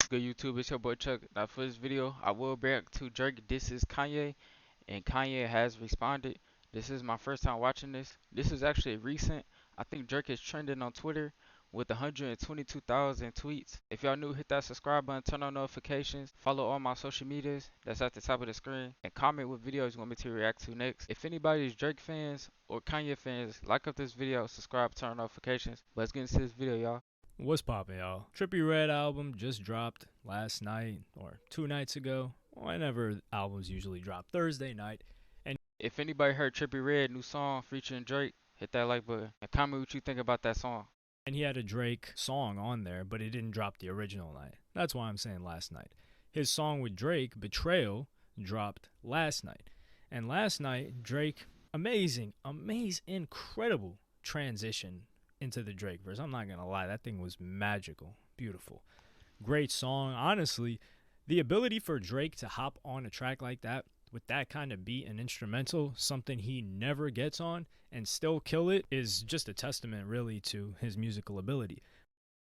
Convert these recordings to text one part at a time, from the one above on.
Good YouTube, it's your boy Chuck. Now for this video, I will react to Drake disses Kanye, and Kanye has responded. This is my first time watching this. This is actually recent. I think Drake is trending on Twitter with 122,000 tweets. If y'all new, hit that subscribe button, turn on notifications, follow all my social medias that's at the top of the screen, and comment what videos you want me to react to next. If anybody is Drake fans or Kanye fans, like up this video, subscribe, turn on notifications. Let's get into this video, y'all. What's poppin', y'all? Trippie Redd album just dropped last night or 2 nights ago. Whenever albums usually drop, Thursday night. And If anybody heard Trippie Redd new song featuring Drake, hit that like button and comment what you think about that song. he had a Drake song on there, but it didn't drop the original night. That's why I'm saying last night. His song with Drake, Betrayal, dropped last night. And last night, Drake, amazing, incredible transition into the Drake verse. I'm not gonna lie, that thing was magical, beautiful, great song. Honestly, the ability for Drake to hop on a track like that with that kind of beat and instrumental, something he never gets on, and still kill it, is just a testament really to his musical ability.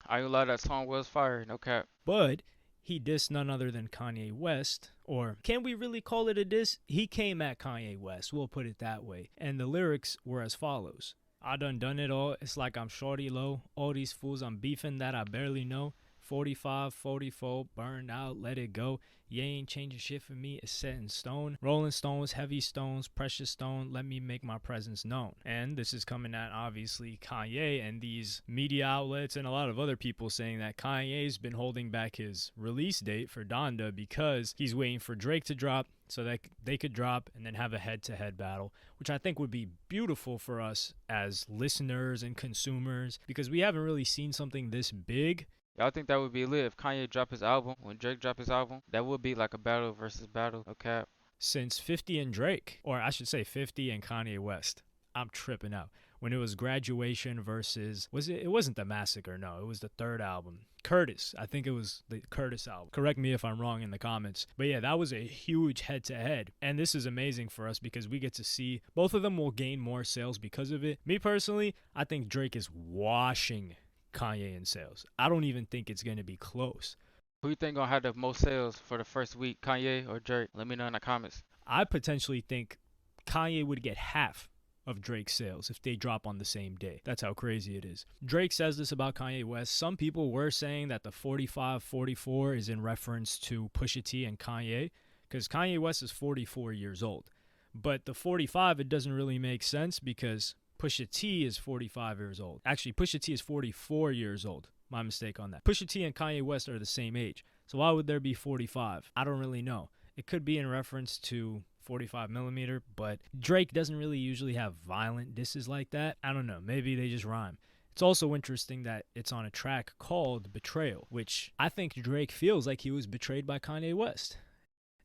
I ain't gonna lie, that song was fire, no cap. But he dissed none other than Kanye West, or can we really call it a diss? He came at Kanye West, we'll put it that way. And the lyrics were as follows. I done it all, it's like I'm shorty low. All these fools I'm beefing that I barely know. 45, 44, burned out, let it go. You ain't changing shit for me, it's set in stone. Rolling stones, heavy stones, precious stone, let me make my presence known. And this is coming at, obviously, Kanye and these media outlets and a lot of other people saying that Kanye's been holding back his release date for Donda because he's waiting for Drake to drop so that they could drop and then have a head-to-head battle, which I think would be beautiful for us as listeners and consumers because we haven't really seen something this big. Y'all think that would be lit if Kanye drop his album, when Drake drop his album? That would be like a battle versus battle, no cap. Since 50 and Drake, or I should say 50 and Kanye West. I'm tripping out. When it was Graduation versus, it wasn't The Massacre, no, it was the third album. Curtis, I think it was the Curtis album. Correct me if I'm wrong in the comments. But yeah, that was a huge head-to-head. And this is amazing for us because we get to see both of them will gain more sales because of it. Me personally, I think Drake is washing Kanye in sales. I don't even think it's going to be close. Who you think gonna have the most sales for the first week, Kanye or Drake? Let me know in the comments. I potentially think Kanye would get half of Drake's sales if they drop on the same day. That's how crazy it is. Drake says this about Kanye West. Some people were saying that the 45-44 is in reference to Pusha T and Kanye because Kanye West is 44 years old. But the 45, it doesn't really make sense because Pusha T is 45 years old. Actually, Pusha T is 44 years old. My mistake on that. Pusha T and Kanye West are the same age. So why would there be 45? I don't really know. It could be in reference to 45mm, but Drake doesn't really usually have violent disses like that. I don't know. Maybe they just rhyme. It's also interesting that it's on a track called Betrayal, which I think Drake feels like he was betrayed by Kanye West.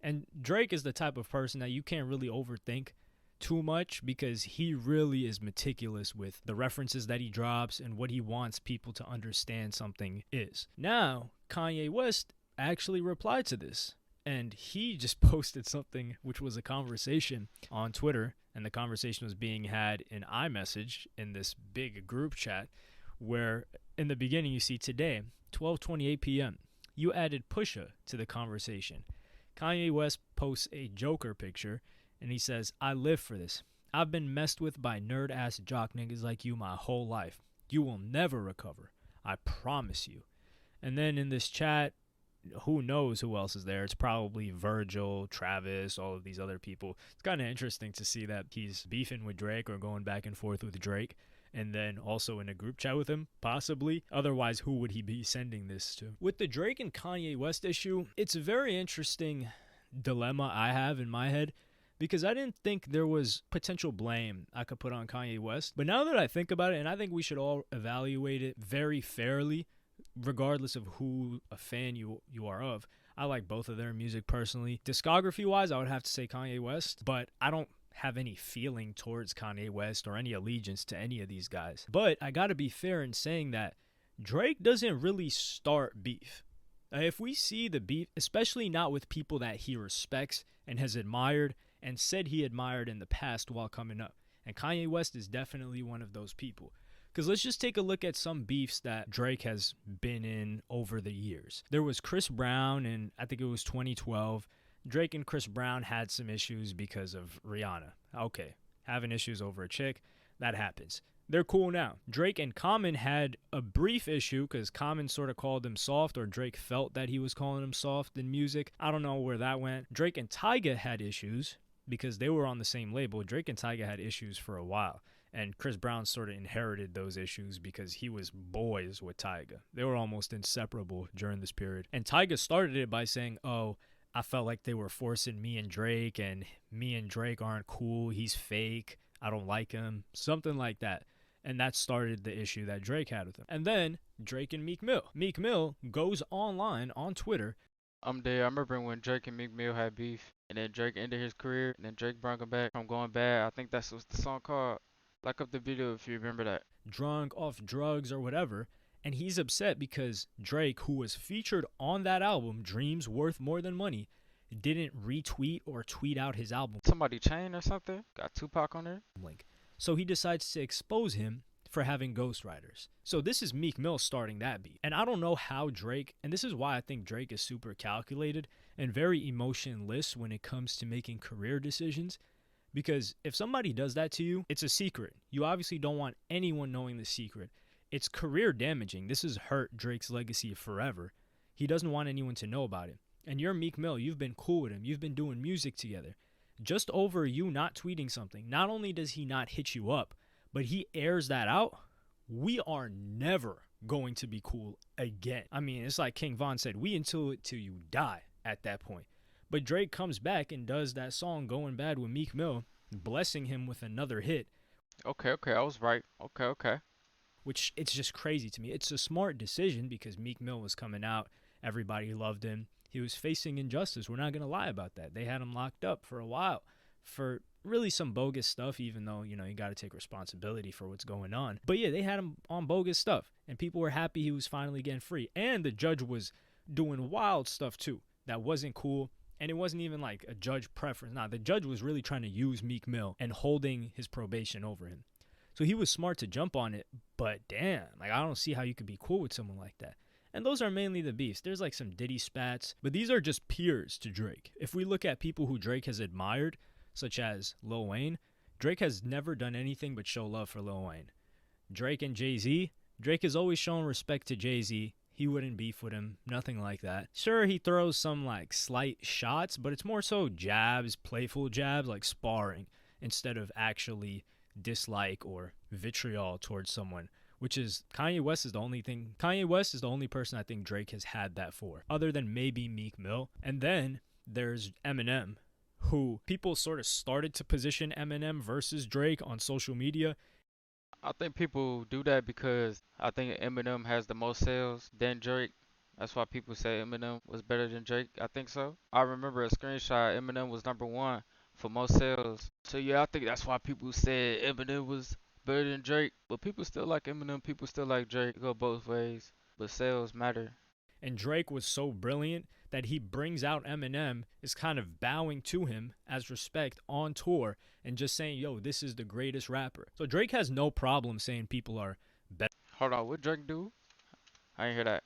And Drake is the type of person that you can't really overthink too much because he really is meticulous with the references that he drops and what he wants people to understand something is. Now, Kanye West actually replied to this and he just posted something which was a conversation on Twitter, and the conversation was being had in iMessage in this big group chat where in the beginning you see today 12:28 p.m. you added Pusha to the conversation. Kanye West posts a Joker picture and he says, I live for this. I've been messed with by nerd-ass jock niggas like you my whole life. You will never recover. I promise you. And then in this chat, who knows who else is there? It's probably Virgil, Travis, all of these other people. It's kind of interesting to see that he's beefing with Drake or going back and forth with Drake. And then also in a group chat with him, possibly. Otherwise, who would he be sending this to? With the Drake and Kanye West issue, it's a very interesting dilemma I have in my head, because I didn't think there was potential blame I could put on Kanye West. But now that I think about it, and I think we should all evaluate it very fairly, regardless of who a fan you are of. I like both of their music personally. Discography-wise, I would have to say Kanye West, but I don't have any feeling towards Kanye West or any allegiance to any of these guys. But I gotta be fair in saying that Drake doesn't really start beef. If we see the beef, especially not with people that he respects and has admired and said he admired in the past while coming up. And Kanye West is definitely one of those people. Because let's just take a look at some beefs that Drake has been in over the years. There was Chris Brown, and I think it was 2012. Drake and Chris Brown had some issues because of Rihanna. Okay, having issues over a chick, that happens. They're cool now. Drake and Common had a brief issue because Common sort of called him soft, or Drake felt that he was calling him soft in music. I don't know where that went. Drake and Tyga had issues because they were on the same label. Drake and Tyga had issues for a while. And Chris Brown sort of inherited those issues because he was boys with Tyga. They were almost inseparable during this period. And Tyga started it by saying, oh, I felt like they were forcing me and Drake, and me and Drake aren't cool. He's fake. I don't like him. Something like that. And that started the issue that Drake had with him. And then Drake and Meek Mill. Meek Mill goes online on Twitter. I'm there. I remember when Drake and Meek Mill had beef, and then Drake ended his career, and then Drake brought him back from going bad. I think that's what the song called. Look up the video if you remember that. Drunk, off drugs, or whatever. And he's upset because Drake, who was featured on that album, Dreams Worth More Than Money, didn't retweet or tweet out his album Somebody chain or something? Got Tupac on there? link. So he decides to expose him for having ghostwriters. So this is Meek Mill starting that beat. And I don't know how Drake, and this is why I think Drake is super calculated and very emotionless when it comes to making career decisions. Because if somebody does that to you, it's a secret. You obviously don't want anyone knowing the secret. It's career damaging. This has hurt Drake's legacy forever. He doesn't want anyone to know about it. And you're Meek Mill. You've been cool with him. You've been doing music together. Just over you not tweeting something, not only does he not hit you up, but he airs that out. We are never going to be cool again. I mean, it's like King Von said, we into it till you die at that point. But Drake comes back and does that song Going Bad with Meek Mill, blessing him with another hit. Okay, I was right. Okay. Which it's just crazy to me. It's a smart decision because Meek Mill was coming out. Everybody loved him. He was facing injustice. We're not going to lie about that. They had him locked up for a while for really some bogus stuff, even though, you got to take responsibility for what's going on. But yeah, they had him on bogus stuff, and people were happy he was finally getting free. And the judge was doing wild stuff too that wasn't cool. And it wasn't even like a judge preference. Nah, the judge was really trying to use Meek Mill and holding his probation over him. So he was smart to jump on it, but damn, I don't see how you could be cool with someone like that. And those are mainly the beefs. There's like some Diddy spats, but these are just peers to Drake. If we look at people who Drake has admired, such as Lil Wayne, Drake has never done anything but show love for Lil Wayne. Drake and Jay-Z, Drake has always shown respect to Jay-Z. He wouldn't beef with him, nothing like that. Sure, he throws some slight shots, but it's more so jabs, playful jabs, like sparring, instead of actually dislike or vitriol towards someone, which is Kanye West is the only person I think Drake has had that for, other than maybe Meek Mill. And then there's Eminem, who people sort of started to position Eminem versus Drake on social media. I think people do that because I think Eminem has the most sales than Drake. That's why people say Eminem was better than Drake. I think so. I remember a screenshot. Eminem was #1 for most sales. So yeah, I think that's why people said Eminem was better than Drake. But people still like Eminem. People still like Drake. It go both ways. But sales matter. And Drake was so brilliant that he brings out Eminem, is kind of bowing to him as respect on tour and just saying, yo, this is the greatest rapper. So Drake has no problem saying people are better. Hold on, what Drake do? I ain't hear that.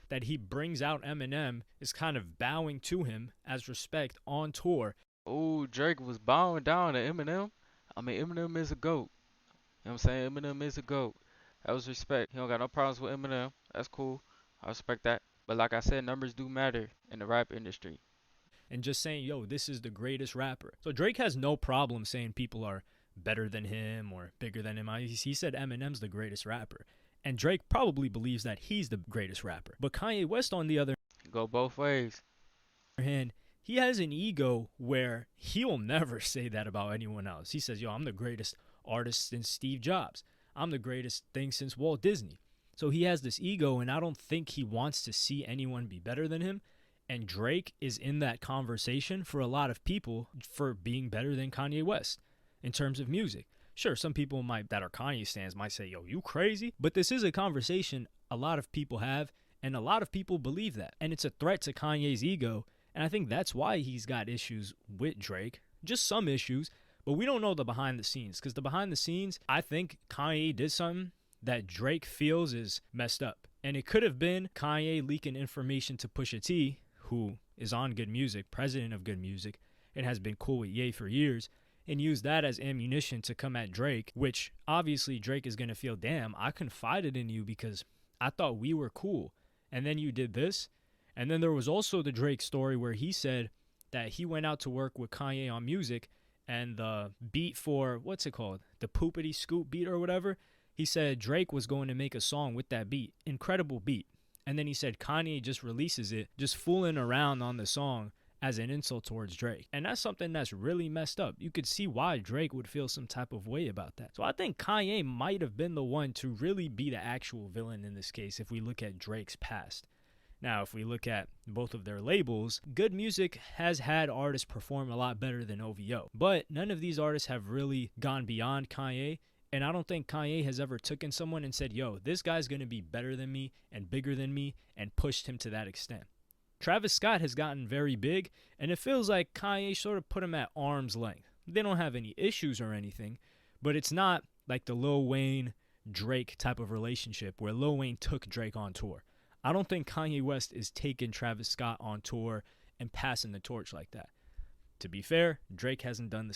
That he brings out Eminem, is kind of bowing to him as respect on tour. Oh, Drake was bowing down to Eminem? I mean, Eminem is a GOAT. You know what I'm saying? Eminem is a GOAT. That was respect. He don't got no problems with Eminem. That's cool. I respect that. But like I said, numbers do matter in the rap industry. And just saying, yo, this is the greatest rapper. So Drake has no problem saying people are better than him or bigger than him. He said Eminem's the greatest rapper. And Drake probably believes that he's the greatest rapper. But Kanye West, on the other Go both ways. hand, he has an ego where he'll never say that about anyone else. He says, yo, I'm the greatest artist since Steve Jobs. I'm the greatest thing since Walt Disney. So he has this ego, and I don't think he wants to see anyone be better than him. And Drake is in that conversation for a lot of people for being better than Kanye West in terms of music. Sure, some people that are Kanye stans might say, yo, you crazy? But this is a conversation a lot of people have, and a lot of people believe that. And it's a threat to Kanye's ego, and I think that's why he's got issues with Drake. Just some issues, But we don't know the behind the scenes, because the behind the scenes, I think Kanye did something that Drake feels is messed up. And it could have been Kanye leaking information to Pusha T, who is on Good Music, president of Good Music, and has been cool with Ye for years, and use that as ammunition to come at Drake, which obviously Drake is going to feel, damn, I confided in you because I thought we were cool. And then you did this. And then there was also the Drake story where he said that he went out to work with Kanye on music, and the beat for, what's it called? The Poopity Scoop beat or whatever. He said Drake was going to make a song with that beat. Incredible beat. And then he said Kanye just releases it, just fooling around on the song as an insult towards Drake. And that's something that's really messed up. You could see why Drake would feel some type of way about that. So I think Kanye might have been the one to really be the actual villain in this case if we look at Drake's past. Now, if we look at both of their labels, Good Music has had artists perform a lot better than OVO. But none of these artists have really gone beyond Kanye. And I don't think Kanye has ever taken someone and said, yo, this guy's going to be better than me and bigger than me, and pushed him to that extent. Travis Scott has gotten very big, and it feels like Kanye sort of put him at arm's length. They don't have any issues or anything, but it's not like the Lil Wayne Drake type of relationship where Lil Wayne took Drake on tour. I don't think Kanye West is taking Travis Scott on tour and passing the torch like that. To be fair, Drake hasn't done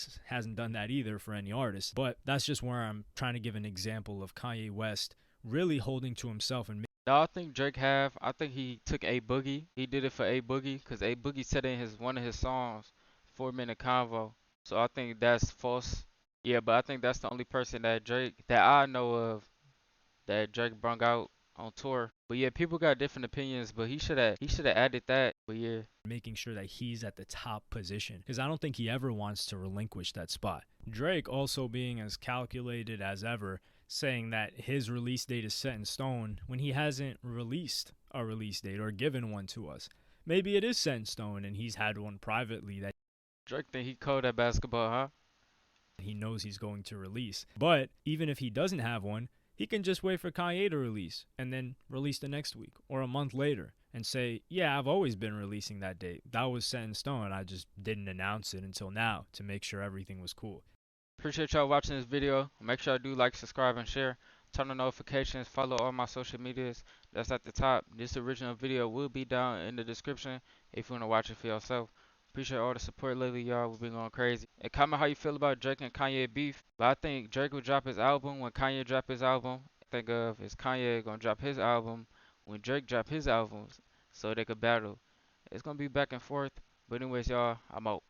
that either for any artist, but that's just where I'm trying to give an example of Kanye West really holding to himself and No, I think Drake have. I think he took A Boogie. He did it for A Boogie because A Boogie said in his one of his songs, 4 minute convo. So I think that's false. Yeah, but I think that's the only person that Drake that I know of that Drake brung out on tour. But yeah, people got different opinions, but he should have added that. But yeah, making sure that he's at the top position, because I don't think he ever wants to relinquish that spot. Drake also being as calculated as ever, saying that his release date is set in stone when he hasn't released a release date or given one to us. Maybe it is set in stone and he's had one privately that Drake think he cold at basketball, huh? he knows he's going to release. But even if he doesn't have one, he can just wait for Kanye to release and then release the next week or a month later and say, yeah, I've always been releasing that date. That was set in stone. I just didn't announce it until now to make sure everything was cool. Appreciate y'all watching this video. Make sure I do like, subscribe, and share. Turn on notifications. Follow all my social medias. That's at the top. This original video will be down in the description if you want to watch it for yourself. Appreciate all the support lately, y'all. We've been going crazy. And comment how you feel about Drake and Kanye beef. But I think Drake will drop his album when Kanye drop his album. Think of is Kanye gonna drop his album when Drake drop his albums so they could battle. It's gonna be back and forth. But anyways, y'all, I'm out.